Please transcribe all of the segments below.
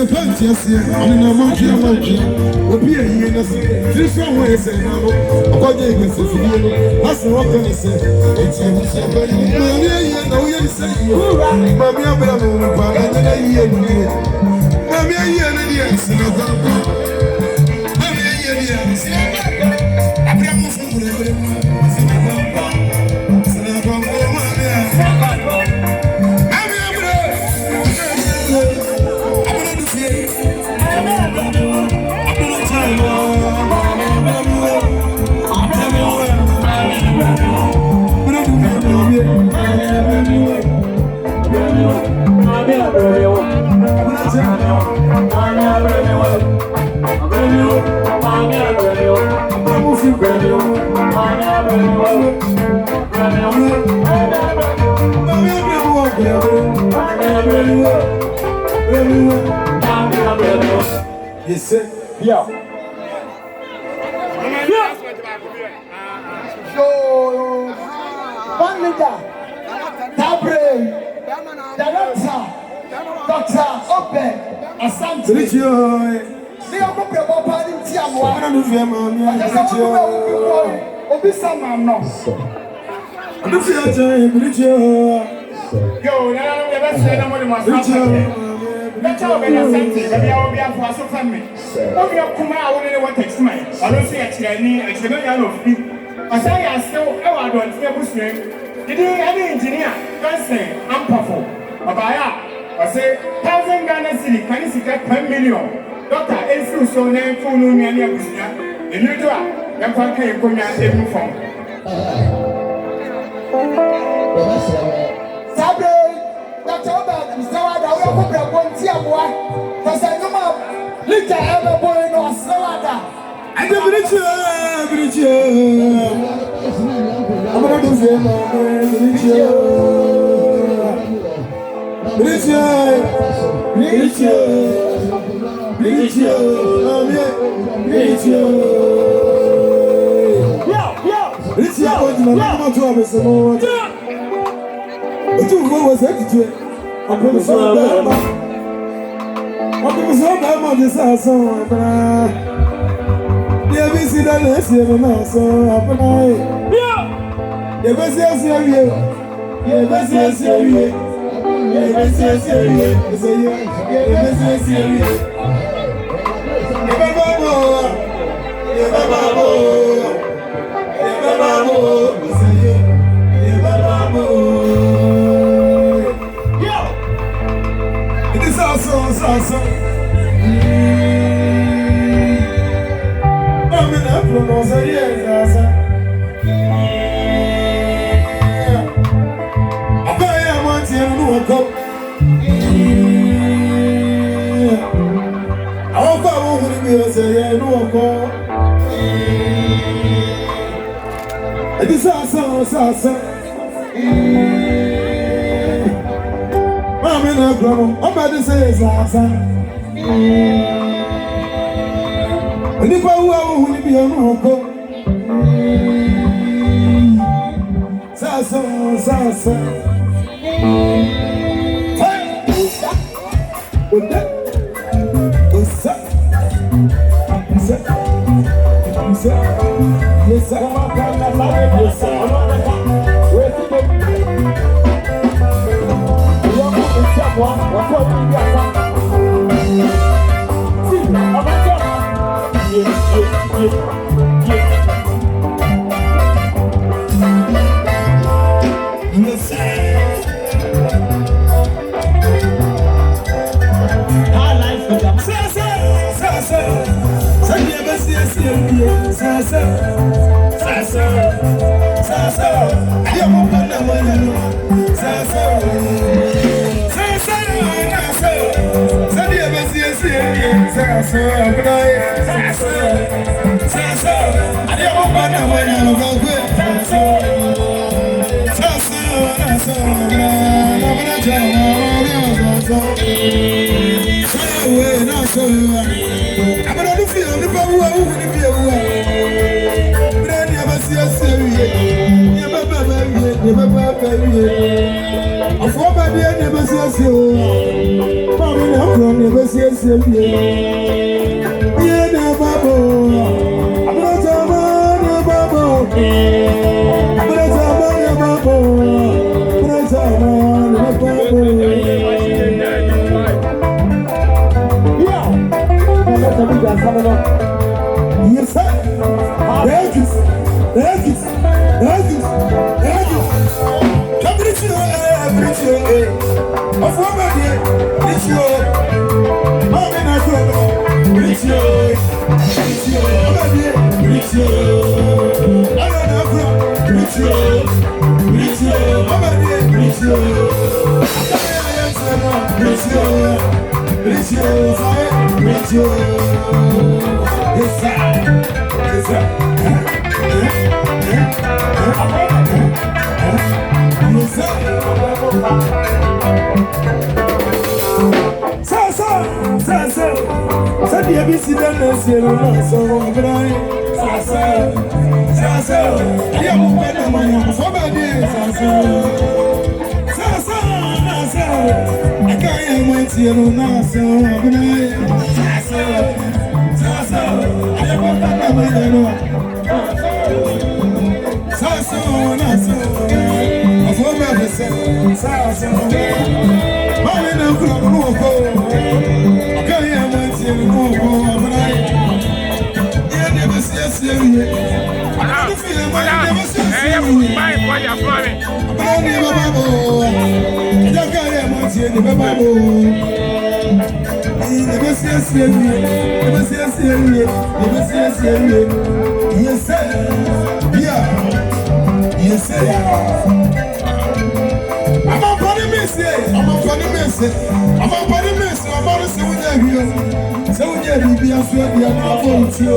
the punch, yes, and in a monkey, will be a year. This one way say no. About the that's what I say. It's a no, you say, Mammy, I'm going Yes, sir. Yeah. So, one leader, Tabre, Director, Dr. Obe, Asante. They are going to be a party. That's how many sentences that I will be able to family. What we have come out when they want text me. I don't say actually, I don't know. I say I still, I don't stay with me. Did you any engineer? Can't say, I'm powerful. Abaya, I say, 1,000 Ghana city, can you see that 10 million? Doctor, it's so name for no money. And you do that, you can't come here and take me from. Sabre, Dr. Obe, Mr. Wada, we are going to go to Tiawa. Because I know my little elder boy in Australia. I don't believe you. I'm going to say, never baby. A former dear never says you. Mommy, never says you. Yeah, never. I'm not a man, never. I'm not a man, never. I'm not a man, never. Yes, sir. Thank you. Thank you. Thank you. Thank you. Come to you, of woman, it's you. I'm in a club. It's you. It's you. It's you. I'm in a club. It's you. It's you. I'm in it's you. It's you. It's you. It's you. Yes, sir. Yes, sir. Sabi abisi dana siero na so ngrai sasa ya mo bana manya so ba di sasa akaya mo siero na so ngrai sasa ya mo bana manya no sasa afọ ba bese sasa mami na kula no ko akaya mo siero no ko abrai ya never see us here I feel my never see us here my boy ya fare abani baba ya kaya mo siero baba never see us here never see us here never see us here yes sir yeah yes sir I'm a funny miss I'm a funny miss I'm a funny miss I'm a so here so yeah be as well you know about you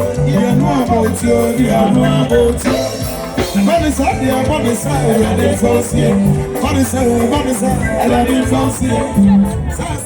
Money side, I didn't force you. Money side, I didn't force you.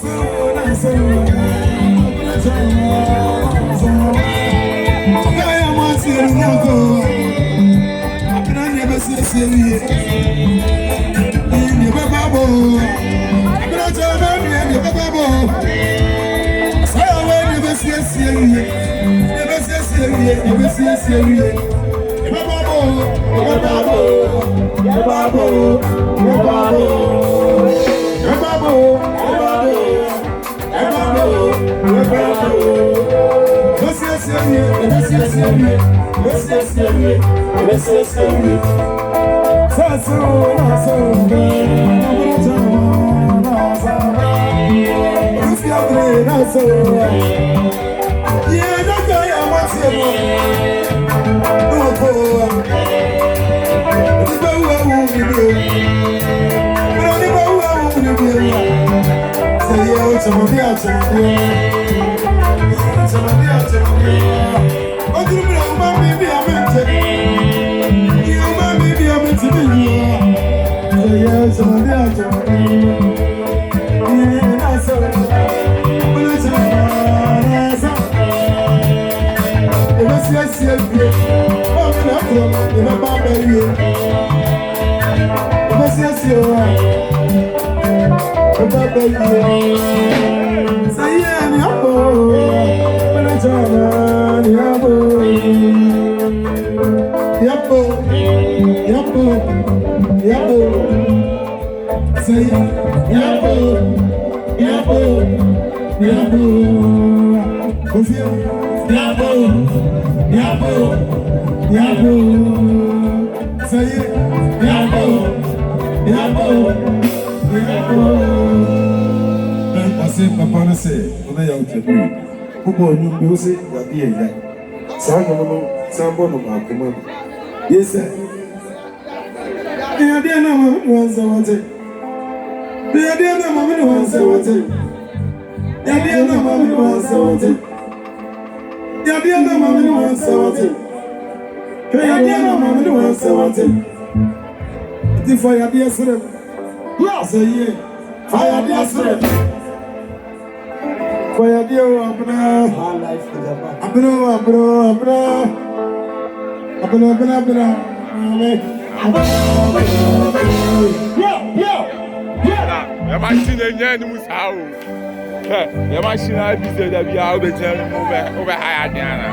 Yes, sir. Yeah, dear, no, once I want it. Yeah, dear, no, once I want it. Yeah, dear, no, once I want it. Yeah, dear, no, once I want it. Yeah, dear, no, once I want it. It's for your dear sir. Yes, yeah. Fire, dear sir. For your dear, Abra. Abra. Abra. your machine and Yanus how. Your machine, I be said that we are over higher Diana.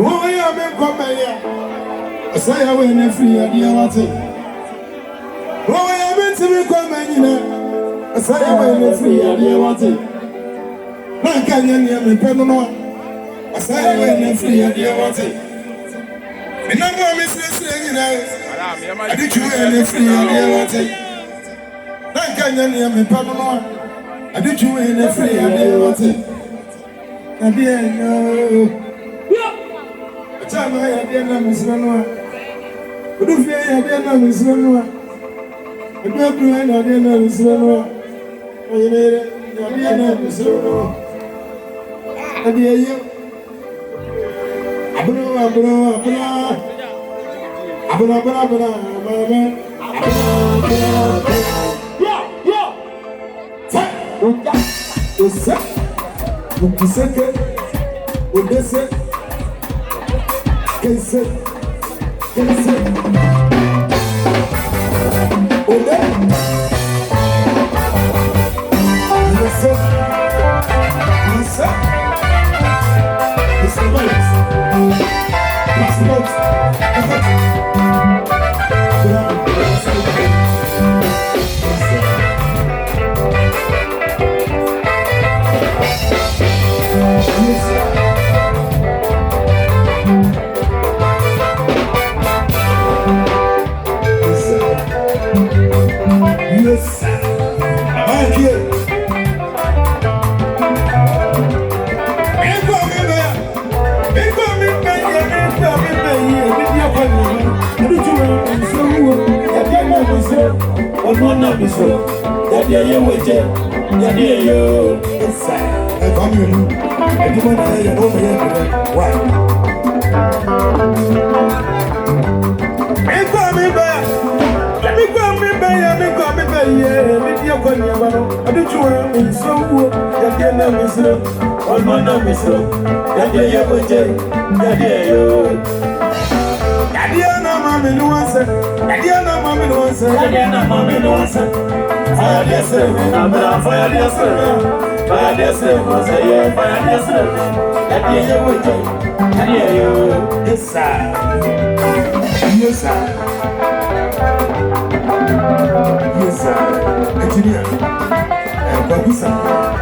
Oh, yeah, man, come here. I say, I win free idea. What's it? Oh, yeah, man, to me, come here. I say, I win free idea. What's it? Man, can you hear me? I say, I win free idea. What's it? Me no more miss saying it. I did you win free idea. What's it? Man, can you hear me? I did you win free idea. What's it? I didn't know. Time I had the name is Ranoa. But if I had the name is Ranoa, I don't know the name is Ranoa. I need the name is Ranoa. I hear you. Abra.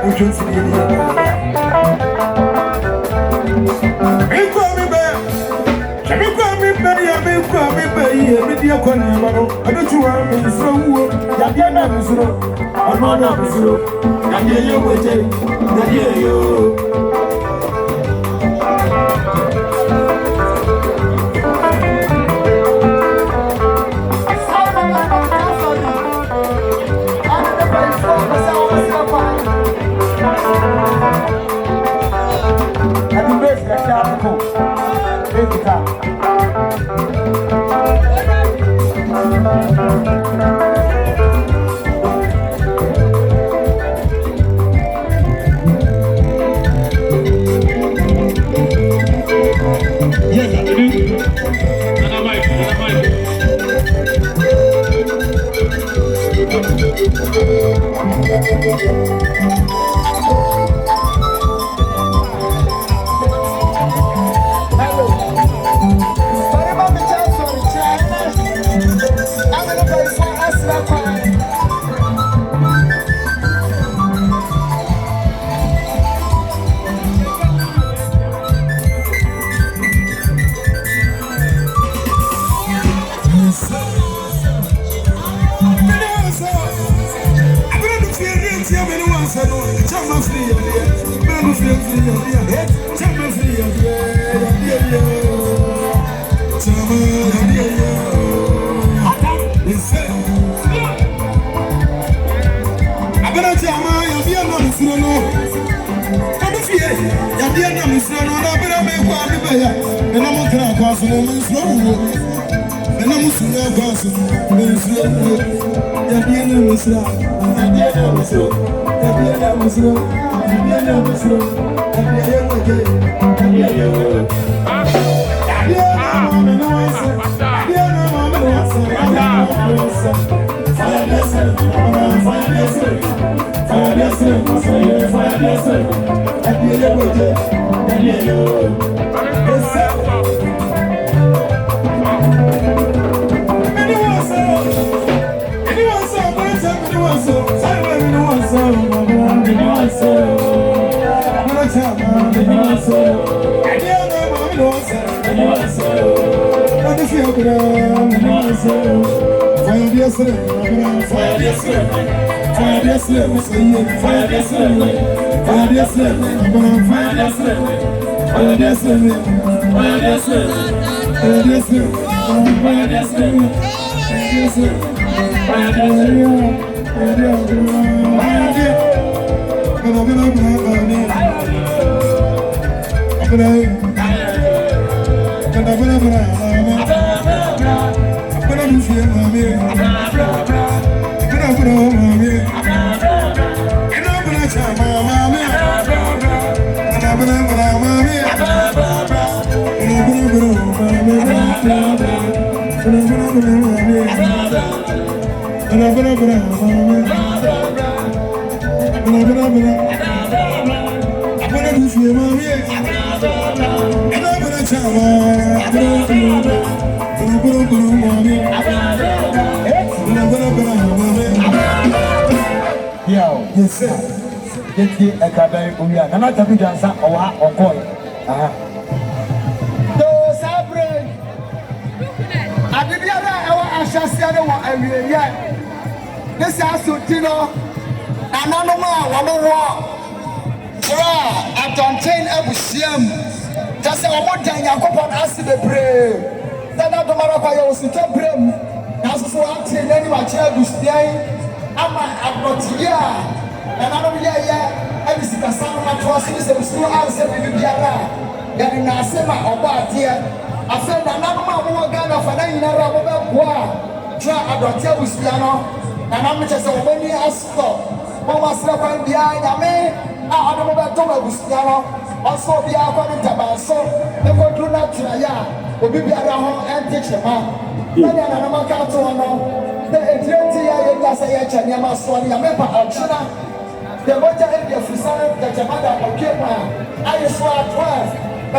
Qu'est-ce Yes, sir. Get the Academy of Yah. I'm not a big answer or call. Those are brave. I did the other hour. I shall see the one I will yet. This house to Tino. And no more, one more. I don't take every CM. Just a one thing I go on as the brave. Then I don't matter why I was to take brave. As for acting, any my child was there. I'm not here. And I don't hear every single sound of trust is a school answer with the Yara. Getting a sema or bad here. I said, I'm not more gun of an another war. Try a doctor with piano. And I'm just a many ascot. Mama slept behind me. I don't know about Thomas piano. Also, be our one so they go do not try. Will be around and teach them. Many are not going to the 20 years I say, I must want your member of China. The water in the Fusan, the Jamada of Kima, I swear 12,